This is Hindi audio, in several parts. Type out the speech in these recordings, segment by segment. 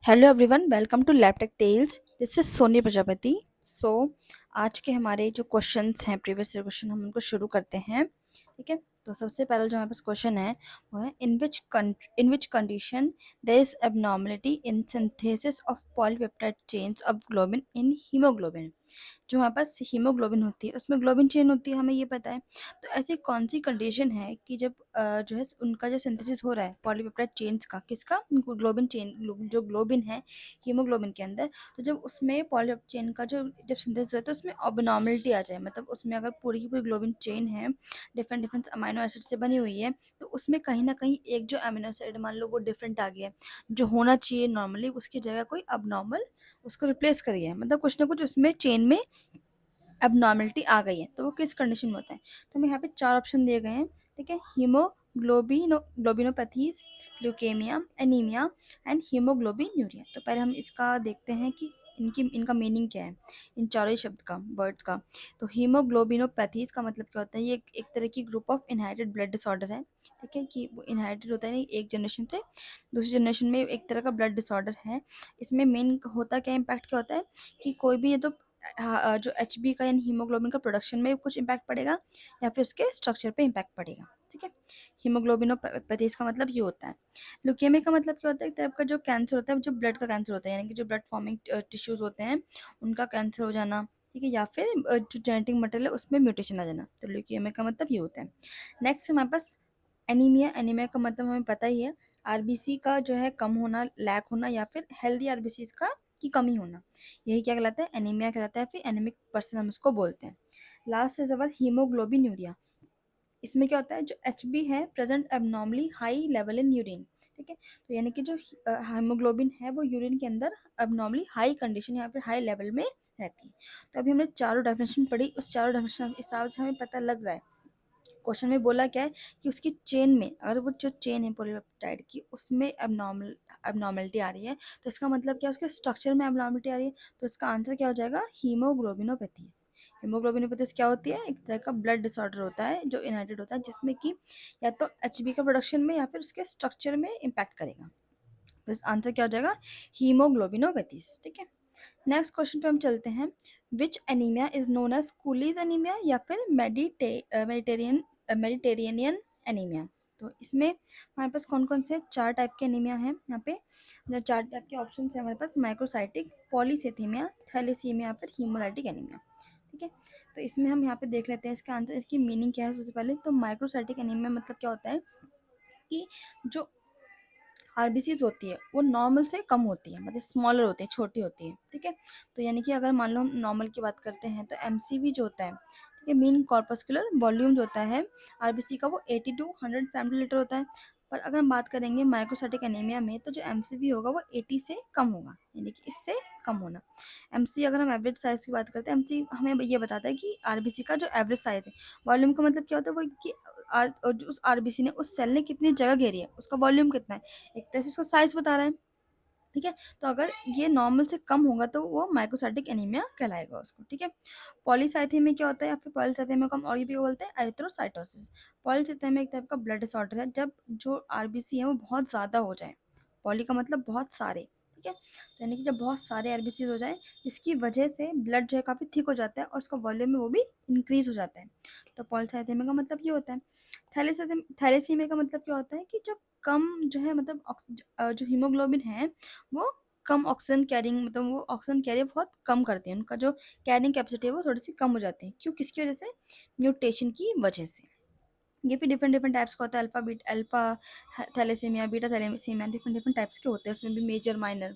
Hello everyone, welcome to laptech tales. This is Soni Prajapati. So आज के हमारे जो क्वेश्चंस हैं, प्रीवियस क्वेश्चन, हम उनको शुरू करते हैं। ठीक है। तो सबसे पहला जो हमारे पास क्वेश्चन है वो है, in which condition there is abnormality in synthesis of polypeptide chains of globin in hemoglobin. जो हमारे पास हीमोग्लोबिन होती है उसमें ग्लोबिन चेन होती है, हमें ये पता है। तो ऐसी कौन सी कंडीशन है कि जब जो है उनका जो सिंथेसिस हो रहा है पॉलीपेप्टाइड चेन्स का, किसका, ग्लोबिन चेन, जो ग्लोबिन है हीमोग्लोबिन के अंदर, तो जब उसमें पॉलीपेप्टाइड चेन का जो जब सिंथेसिस होता है उसमें अबनॉर्मलिटी आ जाए, मतलब उसमें अगर पूरी की पूरी ग्लोबिन चेन है, डिफरेंट डिफरेंट अमीनो एसिड से बनी हुई है, तो उसमें कहीं ना कहीं एक जो अमीनो एसिड मान लो वो डिफरेंट आ गया है, जो होना चाहिए नॉर्मली उसकी जगह कोई अबनॉर्मल उसको रिप्लेस कर गया है, मतलब कुछ ना कुछ उसमें चेन में एबनॉर्मलिटी आ गई है, तो वो किस कंडीशन में होता है। तो हमें यहाँ पे चार ऑप्शन दिए गए हैं। ठीक है। ग्लोबिनोपैथीज, ल्यूकेमिया, एनीमिया एंड हीमोग्लोबिन्यूरिया। तो पहले हम इसका देखते हैं कि इनका मीनिंग क्या है, इन चारों ही शब्द का, वर्ड्स का। तो हीमोग्लोबिनोपैथीज का मतलब क्या होता है, ये एक तरह की group of inherited blood disorder है। ठीक है, कि वो इनहेरिटेड होता है नहीं, एक जनरेशन से दूसरी जनरेशन में एक तरह का ब्लड डिसऑर्डर है। इसमें मेन होता क्या, इम्पैक्ट क्या होता है कि कोई भी ये तो जो एच बी का यानी हीमोग्लोबिन का प्रोडक्शन में कुछ इम्पैक्ट पड़ेगा या फिर उसके स्ट्रक्चर पे इम्पैक्ट पड़ेगा। ठीक है। हीमोग्लोबिनोपैथीज का मतलब ये होता है। ल्यूकेमिया का मतलब क्या होता है, एक तरह का जो कैंसर होता है, जो ब्लड का कैंसर होता है, यानी कि जो ब्लड फॉर्मिंग टिश्यूज होते हैं उनका कैंसर हो जाना। ठीक है। या फिर जो जेनेटिक मटेरियल है उसमें म्यूटेशन आ जाना, तो ल्यूकेमिया का मतलब ये होता है। नेक्स्ट हमारे पास एनीमिया। एनीमिया का मतलब हमें पता ही है, आरबीसी का जो है कम होना, लैक होना, या फिर हेल्दी आरबीसी का की कमी होना, यही क्या कहलाता है, एनीमिया कहलाता है, फिर एनीमिक पर्सन हम इसको बोलते हैं। Last is our hemoglobinuria. इसमें क्या होता है, जो एच बी है present abnormally high level in urine. ठीक है। तो यानी कि जो हीमोग्लोबिन है वो यूरिन के अंदर एबनॉर्मली हाई कंडीशन या फिर हाई लेवल में रहती है। तो अभी हमने चारों डेफिनेशन पढ़ी, उस चारों डेफिनेशन के हिसाब से हमें पता लग रहा है, क्वेश्चन में बोला क्या है कि उसकी चेन में, अगर वो जो चेन है पॉलीपेप्टाइड की उसमें एबनॉर्मलिटी आ रही है, तो इसका मतलब क्या है, उसके स्ट्रक्चर में एबनॉर्मलिटी आ रही है, तो इसका आंसर क्या हो जाएगा, हीमोग्लोबिनोपैथीज। हीमोग्लोबिनोपैथीज क्या होती है, एक तरह का ब्लड डिसऑर्डर होता है जो इनहेरिटेड होता है, जिसमें कि या तो एच का प्रोडक्शन में या फिर उसके स्ट्रक्चर में इम्पैक्ट करेगा। तो इस आंसर क्या हो जाएगा, हीमोग्लोबिनोपैथीज। ठीक है। नेक्स्ट क्वेश्चन पे हम चलते हैं। Which anaemia is known as Cooley's anaemia या फिर मेडिटेरेनियन एनीमिया। तो इसमें हमारे पास कौन कौन से चार टाइप के एनीमिया हैं, यहाँ पे जो चार टाइप के ऑप्शन है हमारे पास, माइक्रोसाइटिक, पॉलीसेथीमिया, थैलेसीमिया या फिर हीमोलाइटिक एनीमिया। ठीक है। तो इसमें हम यहाँ पे देख लेते हैं इसका आंसर, इसकी मीनिंग क्या है। सबसे पहले तो माइक्रोसाइटिक एनीमिया मतलब क्या होता है कि जो आरबीसीज होती है वो नॉर्मल से कम होती है, मतलब स्मॉलर होती है, छोटी होती है। ठीक है। तो यानी कि अगर मान लो हम नॉर्मल की बात करते हैं तो एमसीवी जो होता है, ठीक है, मीन कॉर्पस्कुलर वॉल्यूम जो होता है आरबीसी का, वो 80 टू 100 फेमटोलीटर होता है। पर अगर हम बात करेंगे माइक्रोसाइटिक एनीमिया में, तो जो एमसीवी होगा वो 80 से कम होगा, यानी कि इससे कम होना। एमसी, अगर हम एवरेज साइज की बात करते हैं, एमसी हमें ये बताता है कि आरबीसी का जो एवरेज साइज है, वॉल्यूम का मतलब क्या होता है, वो कि जो उस आरबीसी ने, उस सेल ने कितनी जगह घेरी है, उसका वॉल्यूम कितना है, एक तरह से उसका साइज बता रहा है। ठीक है। तो अगर ये नॉर्मल से कम होगा तो वो माइक्रोसाइटिक एनीमिया कहलाएगा उसको। ठीक है। पॉलीसाइथेमिया क्या होता है, या फिर पॉलीसाइथेमिया को हम और भी बोलते हैं एरिथ्रोसाइटोसिस। पॉलीसाइथेमिया एक टाइप का ब्लड डिसऑर्डर है, जब जो आरबीसी है वो बहुत ज़्यादा हो जाए। पॉली का मतलब बहुत सारे। ठीक है। तो यानी कि जब बहुत सारे आरबीसी हो जाए, जिसकी वजह से ब्लड जो है काफ़ी थिक हो जाता है और उसका वॉल्यूम में वो भी इंक्रीज हो जाता है, तो पॉलीसाइथेमिया का मतलब ये होता है। थैलेसीमिया का मतलब क्या होता है कि जो कम जो है, मतलब जो हीमोग्लोबिन है वो कम ऑक्सीजन कैरिंग, मतलब वो ऑक्सीजन कैरी बहुत कम करते हैं, उनका जो कैरिंग कैपेसिटी है वो थोड़ी सी कम हो जाती है। क्यों, किसकी वजह से, म्यूटेशन की वजह से। ये भी डिफरेंट डिफरेंट टाइप्स का होता है, alpha thalassaemia, beta thalassaemia, different different types के होते हैं, उसमें भी मेजर माइनर।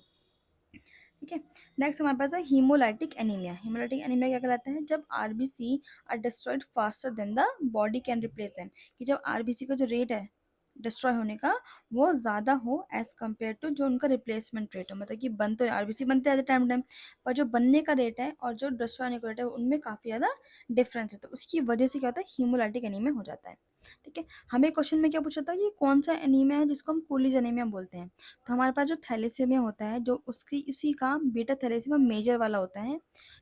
ठीक है। नेक्स्ट हमारे पास है हीमोलाइटिक एनीमिया। हीमोलाइटिक एनीमिया क्या कहलाता है, जब RBC are destroyed faster than the body can replace them, कि जब आरबीसी का जो रेट है डिस्ट्रॉय होने का वो ज़्यादा हो एज कम्पेयर टू जो उनका रिप्लेसमेंट रेट हो, मतलब कि बन तो आरबीसी बनते हैं टाइम टाइम, पर जो बनने का रेट है और जो डिस्ट्रॉय होने का रेट है उनमें काफ़ी ज़्यादा डिफरेंस है, तो उसकी वजह से क्या होता है, हीमोलाइटिक एनीमिया हो जाता है। ठीक है। हमें क्वेश्चन में क्या पूछा था कि कौन सा एनीमिया है जिसको हम कूलीज एनीमिया बोलते हैं। तो हमारे पास जो थैलेसीमिया होता है, जो उसकी उसी का बीटा थैलेसीमिया मेजर वाला होता है।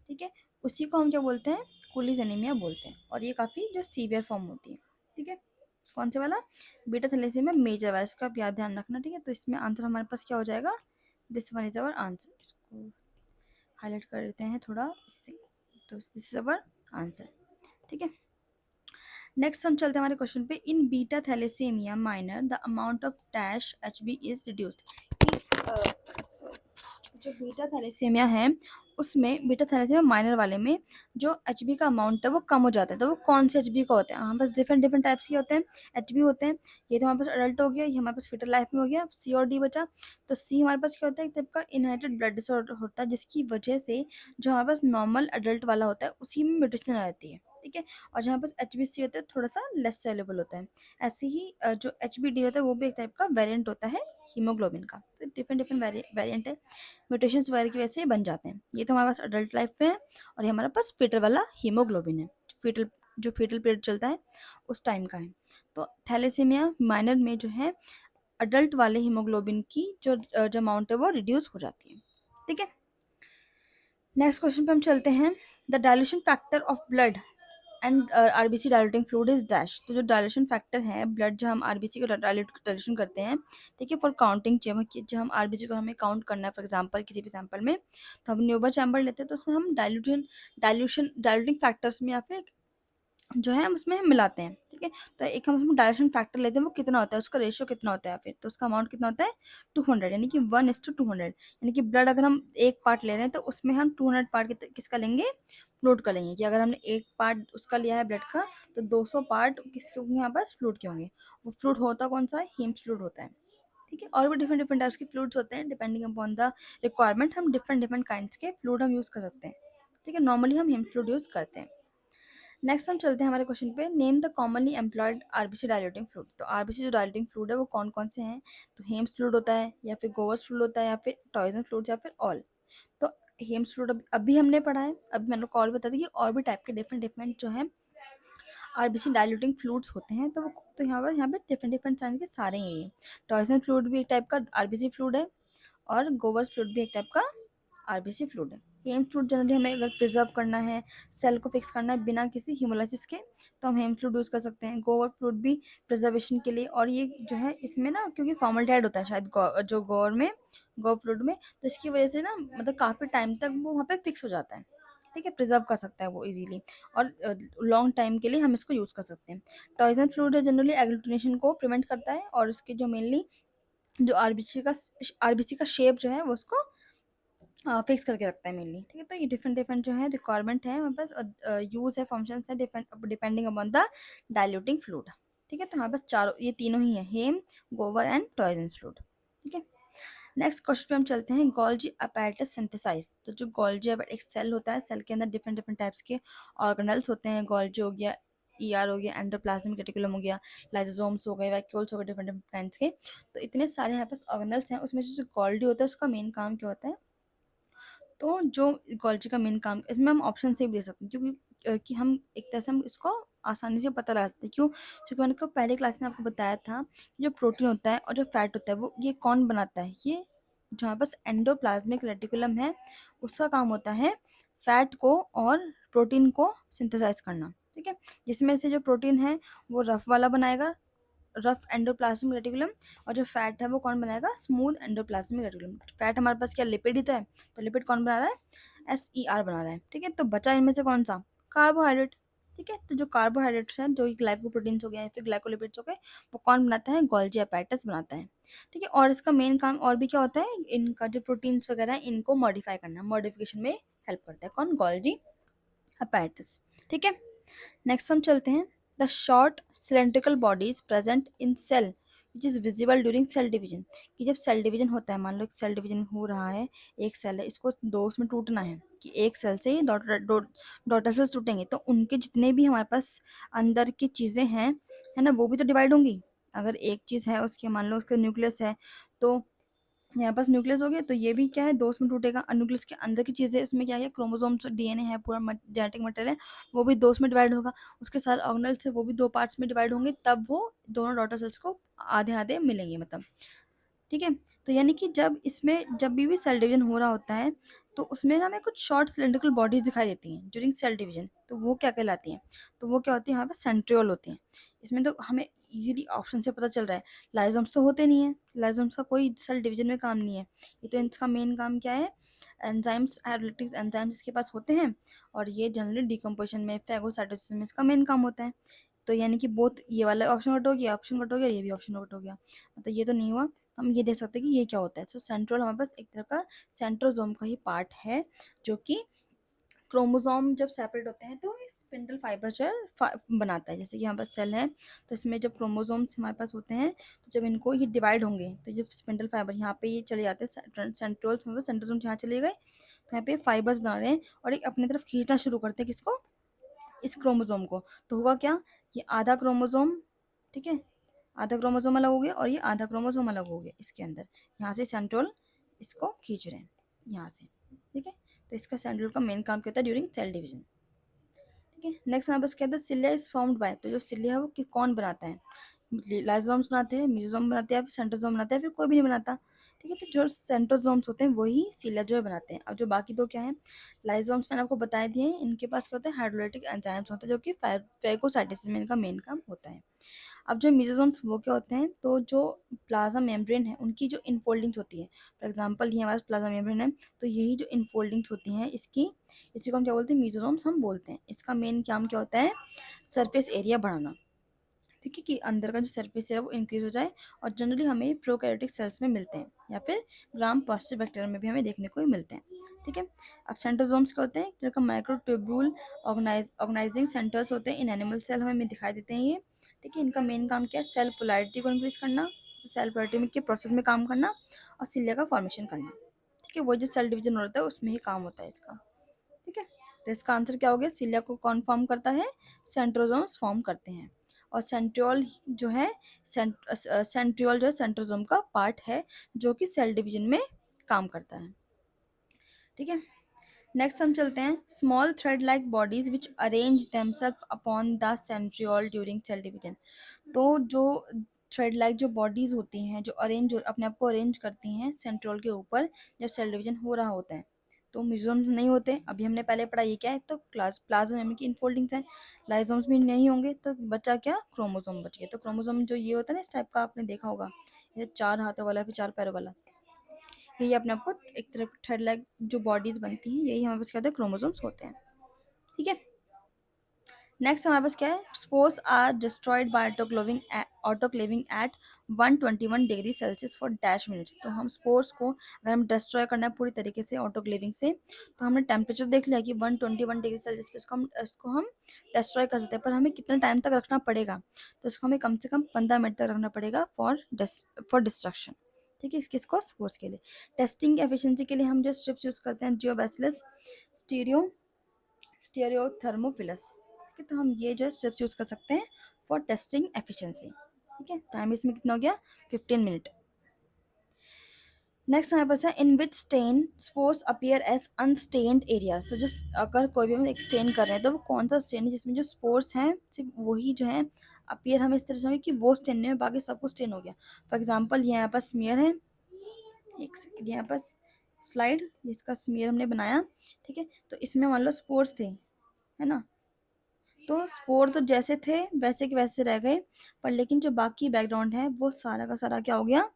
ठीक है। उसी को हम क्या बोलते हैं, कूलीज एनीमिया बोलते हैं, और ये काफ़ी जो सीवियर फॉर्म होती है। ठीक है। कौन से वाला, बीटा थैलेसीमिया मेजर वाला, इसका आप याद ध्यान रखना। ठीक है। तो इसमें आंसर हमारे पास क्या हो जाएगा, this one is our answer. इसको हाईलाइट कर देते हैं थोड़ा इससे, तो दिस इज अवर आंसर। ठीक है, नेक्स्ट हम चलते हैं हमारे क्वेश्चन पे। In beta thalassemia minor the amount of dash H B is reduced. जो बीटा थैलेसीमिया है उसमें, बीटा थैलेसीमिया माइनर वाले में जो एच बी का अमाउंट है वो कम हो जाता है। तो वो कौन से एच बी का होता है? हमारे पास डिफरेंट डिफरेंट टाइप्स के होते हैं, एच बी होते हैं। ये तो हमारे पास अडल्ट हो गया, ये हमारे पास फिटर लाइफ में हो गया, सी और डी बचा। तो सी हमारे पास क्या होता है? एक टाइप का इनहेरिटेड ब्लड डिसऑर्डर होता है, जिसकी वजह से जो हमारे पास नॉर्मल अडल्ट वाला होता है उसी में म्यूटेशन आ जाती है। ठीक है, और जहाँ पास एच बी सी होता है थोड़ा सा लेस सेलेबल होता है। ऐसे ही जो एच बी डी होता है वो भी एक टाइप का वेरिएंट होता है हीमोग्लोबिन का। तो डिफरेंट डिफरेंट वेरिएंट है, म्यूटेशंस वगैरह की वजह से बन जाते हैं। ये तो हमारे पास अडल्ट लाइफ में है, और ये हमारे पास फीटल वाला हीमोग्लोबिन है, फीटल जो फीटल पीरियड चलता है उस टाइम का है। तो थैलेसीमिया माइनर में जो है अडल्ट वाले हीमोग्लोबिन की जो अमाउंट है वो रिड्यूस हो जाती है। ठीक है, नेक्स्ट क्वेश्चन पे हम चलते हैं। The dilution factor of blood and RBC diluting fluid is dash. तो जो डायल्यूशन फैक्टर है ब्लड, जब हम आरबीसी को डायल्यूशन करते हैं, ठीक है, फॉर काउंटिंग, जब हम आरबीसी को हमें काउंट करना है फॉर एग्जांपल किसी भी सैंपल में, तो हम न्यूबर चैम्बर लेते हैं, तो उसमें हम डायल्यूटिंग फैक्टर्स में या फिर जो है हम उसमें मिलाते हैं। ठीक है, तो एक हम उसमें डायल्यूशन फैक्टर लेते हैं, वो कितना होता है, उसका रेशियो कितना होता है, फिर तो उसका अमाउंट कितना होता है 200, यानी कि 1:200। यानी कि ब्लड अगर हम एक पार्ट ले रहे हैं तो उसमें हम 200 पार्ट किसका लेंगे, फ्लूइड का लेंगे। कि अगर हमने एक पार्ट उसका लिया है ब्लड का, तो 200 पार्ट किसके होंगे यहाँ पास, फ्लूइड के होंगे। वो फ्लूइड होता कौन सा है, हीम फ्लूइड होता है। ठीक है, और भी डिफरेंट डिफरेंट टाइप्स के फ्लूइड्स होते हैं, डिपेंडिंग अपॉन द रिक्वायरमेंट हम डिफरेंट डिफरेंट काइंड्स के फ्लूइड हम यूज़ कर सकते हैं। ठीक है, नॉर्मली हम हीम फ्लूइड यूज़ करते हैं। नेक्स्ट हम चलते हैं हमारे क्वेश्चन पे। Name the commonly employed RBC diluting fluid. तो आरबीसी जो डायल्यूटिंग फ्लूइड है वो कौन कौन से हैं? तो हेम्स फ्लूइड होता है, या फिर गोवर्स फ्लूइड होता है, या फिर टॉयजन फ्लूइड, या फिर ऑल। तो हेम्स फ्लूइड अभी हमने पढ़ा है, अभी मैंने को और बता दी कि और भी टाइप के डिफरेंट डिफरेंट जो है आरबीसी डायल्यूटिंग फ्लूइड्स होते हैं। तो यहाँ पे डिफरेंट डिफरेंट साइज के सारे हैं ये। टॉयजन फ्लूइड भी एक टाइप का आरबीसी फ्लूइड है, और गोवर्स फ्लूइड भी एक टाइप का आरबीसी फ्लूइड है। हेम फ्लूइड जनरली हमें अगर प्रिजर्व करना है, सेल को फिक्स करना है बिना किसी हीमोलाइसिस के, तो हम हेम फ्लूइड यूज़ कर सकते हैं। गोवर फ्लूइड भी प्रिजर्वेशन के लिए, और ये जो है इसमें ना क्योंकि फॉर्मल्डिहाइड होता है शायद जो गोवर में, गोवर फ्लूइड में, तो इसकी वजह से ना मतलब काफ़ी टाइम तक वो वहाँ पे फिक्स हो जाता है। ठीक है, प्रिजर्व कर सकता है वो इजीली, और लॉन्ग टाइम के लिए हम इसको यूज़ कर सकते हैं। टॉयजन फ्लूइड जनरली एग्लूटिनेशन को प्रिवेंट करता है, और इसके जो मेनली जो आरबीसी का शेप जो है वो उसको फिक्स करके रखता है मेनली। ठीक है, तो ये डिफरेंट डिफरेंट जो है रिक्वायरमेंट है हमारे पास, यूज़ है, फंक्शन है, depending upon the diluting fluid. ठीक है, तो हमारे पास चारों ये तीनों ही है, हेम, गोवर एंड टॉयजेंस फ्लूइड। ठीक है, नेक्स्ट क्वेश्चन पे हम चलते हैं। Golgi apparatus synthesise. तो जो गोल्जी एक सेल होता है, सेल के अंदर डिफरेंट डिफरेंट टाइप्स के ऑर्गेनल्स होते हैं। गोल्जी हो गया, ईआर हो गया, एंडोप्लाज्मिक रेटिकुलम हो गया, लाइसोसोम्स हो गए, वैक्यूल्स हो गए, डिफरेंट डिफरेंट काइंड्स के। तो इतने सारे यहाँ पास ऑर्गेनल्स हैं, उसमें से जो गोल्जी होता है उसका मेन काम क्या होता है? तो जो गोल्जी का मेन काम, इसमें हम ऑप्शन से भी दे सकते हैं, क्योंकि कि हम एक तरह से हम इसको आसानी से पता लगा सकते हैं। क्यों? क्योंकि मैंने को पहले क्लास में आपको बताया था कि जो प्रोटीन होता है और जो फैट होता है वो ये कौन बनाता है? ये जो हमारे पास एंडोप्लाज्मिक रेटिकुलम है उसका काम होता है फैट को और प्रोटीन को सिंथेसाइज करना। ठीक है, जिसमें से जो प्रोटीन है वो रफ वाला बनाएगा, रफ एंडोप्लाज्मिक रेटिकुलम, और जो फैट है वो कौन बनाएगा? Smooth endoplasmic reticulum. फैट हमारे पास क्या लिपिड ही तो है, तो लिपिड कौन बना रहा है? SER बना रहा है। ठीक है, तो बचा इनमें से कौन सा? कार्बोहाइड्रेट। ठीक है, तो जो कार्बोहाइड्रेट्स हैं, जो ग्लाइकोप्रोटीन्स हो गए या फिर ग्लाइकोलिपिड्स हो गए, वो कौन बनाता है? गोल्जी अपैरेटस बनाता है। ठीक है, और इसका मेन काम और भी क्या होता है? इनका जो प्रोटीन्स वगैरह है इनको मॉडिफाई करना, मॉडिफिकेशन में हेल्प करता है कौन? Golgi apparatus. ठीक है, नेक्स्ट हम चलते हैं। The short cylindrical bodies present in cell which is visible during cell division. कि जब सेल डिवीजन होता है, मान लो एक सेल डिवीजन हो रहा है, एक सेल है, इसको दो उसमें टूटना है, कि एक सेल से ही डॉटर सेल्स टूटेंगे, तो उनके जितने भी हमारे पास अंदर की चीज़ें हैं, है ना, वो भी तो डिवाइड होंगी। अगर एक चीज़ है उसके, मान लो उसका न्यूक्लियस है, तो यहाँ पास न्यूक्लियस हो गया, तो ये भी क्या है, दो उसमें टूटेगा। और न्यूक्लियस के अंदर की चीज़ें, इसमें क्या है, क्रोमोसोम्स, डीएनए है, पूरा जेनेटिक मटेरियल है, वो भी दो में डिवाइड होगा। उसके साथ ऑर्गेनल्स है, वो भी दो पार्ट्स में डिवाइड होंगे, तब वो दोनों डॉटर सेल्स को आधे आधे मिलेंगे मतलब। ठीक है, तो यानी कि जब भी सेल डिवीजन हो रहा होता है, तो उसमें ना हमें कुछ शॉर्ट सिलेंड्रिकल बॉडीज दिखाई देती हैं ड्यूरिंग सेल डिवीजन। तो वो क्या कहलाती हैं? तो वो क्या होती है, यहाँ पे सेंट्रियोल होती हैं। इसमें तो हमें इजीली ऑप्शन से पता चल रहा है। लाइजोम्स तो होते नहीं है, लाइजोम्स का कोई सेल डिवीजन में काम नहीं है। ये तो इनका मेन काम क्या है, एंजाइम्स, हाइड्रोलिटिक एंजाइम्स इसके पास होते हैं, और ये जनरली डिकम्पोजिशन में, फैगोसाइटोसिस में इसका मेन काम होता है। तो यानी कि बोथ ये वाला ऑप्शन कट हो गया, ऑप्शन कट हो गया, ये भी ऑप्शन कट हो गया, मतलब ये तो नहीं हुआ। हम ये देख सकते हैं कि ये क्या होता है। सो सेंट्रोल हमारे पास एक तरह का सेंट्रोजोम का ही पार्ट है, जो कि क्रोमोसोम जब सेपरेट होते हैं तो स्पिंडल फाइबर जो है बनाता है। जैसे कि यहाँ पर सेल है, तो इसमें जब क्रोमोसोम्स हमारे पास होते हैं, तो जब इनको ये डिवाइड होंगे तो ये स्पिंडल फाइबर यहाँ पे ये चले जाते हैं, सेंट्रोल्स में सेंट्रोसोम यहाँ चले गए, तो यहाँ पे फाइबर्स बना रहे हैं और एक अपनी तरफ खींचना शुरू करते हैं किसको, इस क्रोमोसोम को। तो हुआ क्या, ये आधा क्रोमोसोम, ठीक है, आधा क्रोमोसोम अलग हो गया और ये आधा क्रोमोसोम अलग हो गया इसके अंदर। यहाँ से सेंट्रोल इसको खींच रहे हैं यहाँ से, ठीक है। तो इसका सेंट्रोल का मेन काम क्या होता है ड्यूरिंग सेल डिवीजन, ठीक है। नेक्स्ट हमारे पास क्या था, सिलिया इज फॉर्म्ड बाय, तो जो सिलिया है वो कौन बनाता है, लाइसोसोम्स बनाते हैं, मेसोसोम बनाते हैं, या फिर सेंट्रोसोम बनाते हैं, फिर कोई भी नहीं बनाता, ठीक है। तो जो सेंट्रोसोम्स होते हैं वही सिलिया जो है बनाते हैं। अब जो बाकी दो क्या है, लाइसोसोम्स मैंने आपको बता दिए हैं, इनके पास क्या होता है, हाइड्रोलाइटिक एंजाइम्स होते हैं, जो कि फैगोसाइटोसिस में इनका मेन काम होता है। अब जो मेसोसोम्स वो क्या होते हैं, तो जो प्लाज्मा मेम्ब्रेन है उनकी जो इनफोल्डिंग्स होती है, फॉर एग्जांपल ये हमारे प्लाज्मा मेम्ब्रेन है, तो यही जो इनफोल्डिंग्स होती हैं इसकी, इसी को हम क्या बोलते हैं, मेसोसोम्स हम बोलते हैं। इसका मेन काम क्या होता है, सरफेस एरिया बढ़ाना, ठीक है, कि अंदर का जो सरफेस है वो इंक्रीज हो जाए, और जनरली हमें प्रोकैरियोटिक सेल्स में मिलते हैं, या फिर ग्राम पॉजिटिव बैक्टीरिया में भी हमें देखने को ही मिलते हैं, ठीक है। अब सेंट्रोसोम्स क्या होते हैं, जिनका माइक्रोट्यूब्यूल ऑर्गेनाइजिंग सेंटर्स होते हैं इन एनिमल सेल हमें दिखाई देते हैं ये, ठीक है। इनका मेन काम क्या है, सेल पोलैरिटी को इंक्रीज करना, सेल पोलैरिटी के प्रोसेस में काम करना, और सिलिया का फॉर्मेशन करना, ठीक है। वो जो सेल डिवीजन होता है उसमें ही काम होता है इसका, ठीक है। तो इसका आंसर क्या हो गया, सिलिया को कौन फॉर्म करता है, सेंट्रोसोम्स फॉर्म करते हैं। और सेंट्रियोल जो है, सेंट्रियोल जो है सेंट्रोसोम का पार्ट है, जो कि सेल डिवीजन में काम करता है, ठीक है। नेक्स्ट हम चलते हैं, small thread like bodies which arrange themselves upon the centriole during cell division. तो जो थ्रेड लाइक जो बॉडीज होती हैं, जो अपने आप को अरेंज करती हैं सेंट्रियोल के ऊपर जब सेल डिवीजन हो रहा होता है, तो मिजोम्स नहीं होते। अभी हमने पहले पढ़ा, ये क्या है, तो प्लाज्मा मेम्ब्रेन की इनफोल्डिंग्स है। लाइजोम्स भी नहीं होंगे, तो बचा क्या, क्रोमोसोम बच गए। तो क्रोमोसोम जो ये होता है ना, इस टाइप का आपने देखा होगा, ये 4 हाथों वाला फिर 4 पैरों वाला, यही अपने आप को एक तरफ थ्रेड लाइक जो बॉडीज बनती हैं, यही हमारे पास क्या होता है, क्रोमोसोम्स होते हैं, ठीक है। नेक्स्ट हमारे पास क्या है, spores are destroyed by autoclaving at 121 degree Celsius for dash minutes. तो हम स्पोर्स को अगर हम डिस्ट्रॉय करना है पूरी तरीके से ऑटोक्लेविंग से, तो हमने टेम्परेचर देख लिया कि 121 डिग्री सेल्सियस पे इसको हम डिस्ट्रॉय कर सकते हैं, पर हमें कितना टाइम तक रखना पड़ेगा, तो इसको हमें कम से कम 15 मिनट तक रखना पड़ेगा फॉर डिस्ट्रक्शन, ठीक है। इसको स्पोर्स के लिए टेस्टिंग एफिशिएंसी के लिए हम जो स्ट्रिप्स यूज़ करते हैं, जियोबैसिलस स्टीरियोथर्मोफिलस, ठीक है। तो हम ये जो स्टेप्स यूज़ कर सकते हैं फॉर टेस्टिंग एफिशिएंसी, ठीक है। टाइम इसमें कितना हो गया, 15 मिनट। नेक्स्ट हमारे पास है, in which stain spores appear as unstained areas. तो जो अगर कोई भी हम एक स्टेन कर रहे हैं, तो वो कौन सा स्टेन है जिसमें जो स्पोर्स हैं सिर्फ वही जो है अपीयर हमें इस तरह से होंगे कि वो स्टेन नहीं है, बाकी सब कुछ स्टेन हो गया। फॉर एग्जाम्पल यहाँ पर स्मीयर है, एक सेकेंड, यहाँ पर स्लाइड, इसका स्मीयर हमने बनाया, ठीक है। तो इसमें मान लो स्पोर्स थे, है ना, तो स्पोर तो जैसे थे वैसे के वैसे रह गए, पर लेकिन जो बाकी बैकग्राउंड है वो सारा का सारा क्या हो गया,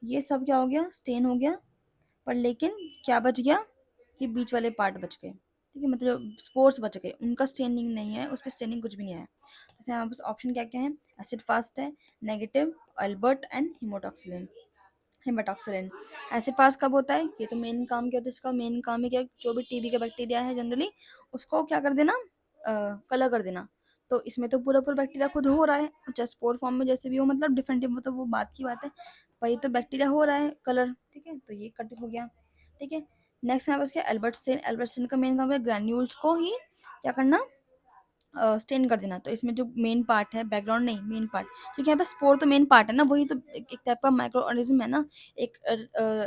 ये सब क्या हो गया, स्टेन हो गया। पर लेकिन क्या बच गया, ये बीच वाले पार्ट बच गए, ठीक है। मतलब जो स्पोर्स बच गए उनका स्टेनिंग नहीं है, उस पर स्टेनिंग कुछ भी नहीं है। जैसे हमारे पास ऑप्शन क्या क्या है, एसिड फास्ट है, negative, Albert and hematoxylin. Acid fast कब होता है, ये तो मेन काम क्या होता है इसका, मेन काम है क्या, जो भी टीबी का बैक्टीरिया है जनरली उसको क्या कर देना, कलर कर देना। तो इसमें तो पूरा पूरा बैक्टीरिया खुद हो रहा है, चाहे स्पोर फॉर्म में जैसे भी हो, मतलब डिफरेंट, वो तो वो बात की बात है, पर ये तो बैक्टीरिया हो रहा है कलर, ठीक है। तो ये कट हो गया, ठीक है। नेक्स्ट यहाँ पर क्या, एल्बर्टस्टेन का मेन काम है ग्रैन्यूल्स को ही क्या करना, स्टेन कर देना। तो इसमें जो मेन पार्ट है, बैकग्राउंड नहीं मेन पार्ट, क्योंकि यहाँ पे स्पोर तो मेन पार्ट है ना, वही तो एक टाइप का माइक्रो ऑर्गेनिज्म है ना, एक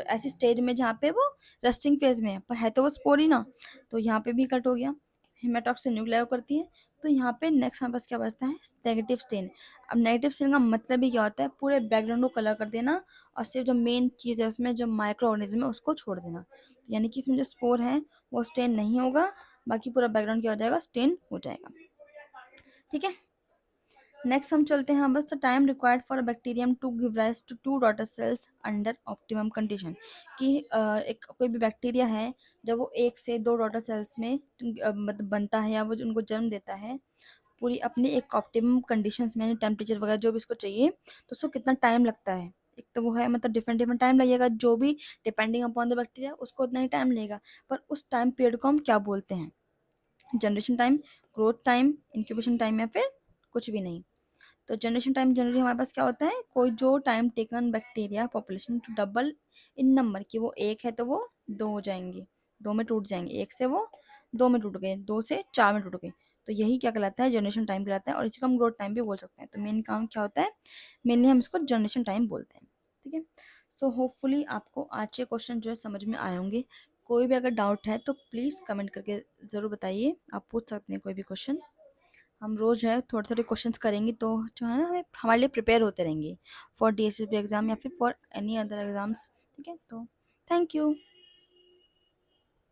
ऐसी स्टेज में जहाँ पे वो रेस्टिंग फेज में है, पर है तो वो स्पोर ही ना। तो यहाँ पे भी कट हो गया, हेमाटॉक्सिन न्यूक्लियर करती है। तो यहाँ पे नेक्स्ट हमारे पास क्या बचता है, नेगेटिव स्टेन। अब नेगेटिव स्टेन का मतलब ही क्या होता है, पूरे बैकग्राउंड को कलर कर देना, और सिर्फ जो मेन चीज़ है उसमें जो माइक्रो ऑर्गेनिज्म है उसको छोड़ देना। तो यानी कि इसमें जो स्पोर है वो स्टेन नहीं होगा, बाकी पूरा बैकग्राउंड क्या हो जाएगा, स्टेन हो जाएगा, ठीक है। नेक्स्ट हम चलते हैं बस the time required for a bacterium to give rise to 2 daughter cells under optimum condition, कि एक कोई भी बैक्टीरिया है, जब वो 1 से 2 डॉटर सेल्स में मतलब बनता है या वो उनको जन्म देता है पूरी अपनी एक ऑप्टिमम कंडीशंस में, टेम्परेचर वगैरह जो भी इसको चाहिए, तो उसको कितना टाइम लगता है। एक तो वो है मतलब डिफरेंट डिफरेंट टाइम लगेगा, जो भी डिपेंडिंग अपॉन द बैक्टीरिया उसको उतना ही टाइम लगेगा। पर उस टाइम पीरियड को हम क्या बोलते हैं? Generation time, growth time, incubation time, या फिर कुछ भी नहीं। तो जनरेशन टाइम जनरली हमारे पास क्या होता है, कोई जो time taken bacteria population to double in number, कि वो 1 है तो वो 2 हो जाएंगे, 2 में टूट जाएंगे, 1 से वो 2 में टूट गए, 2 से 4 में टूट गए। तो यही क्या कहलाता है, जनरेशन टाइम कहलाता है, और इसी को हम ग्रोथ टाइम भी बोल सकते हैं। तो मेन काम क्या होता है, मेनली हम इसको जनरेशन टाइम बोलते हैं। ठीक है। सो होपफुली आपको आज के क्वेश्चन जो है समझ में आए होंगे। कोई भी अगर डाउट है तो प्लीज़ कमेंट करके ज़रूर बताइए, आप पूछ सकते हैं कोई भी क्वेश्चन। हम रोज़ है थोड़े थोड़े क्वेश्चंस करेंगे तो जो है ना हमें हमारे लिए प्रिपेयर होते रहेंगे फॉर डीएसएसबी एग्ज़ाम या फिर फॉर एनी अदर एग्ज़ाम्स। ठीक है, तो थैंक यू।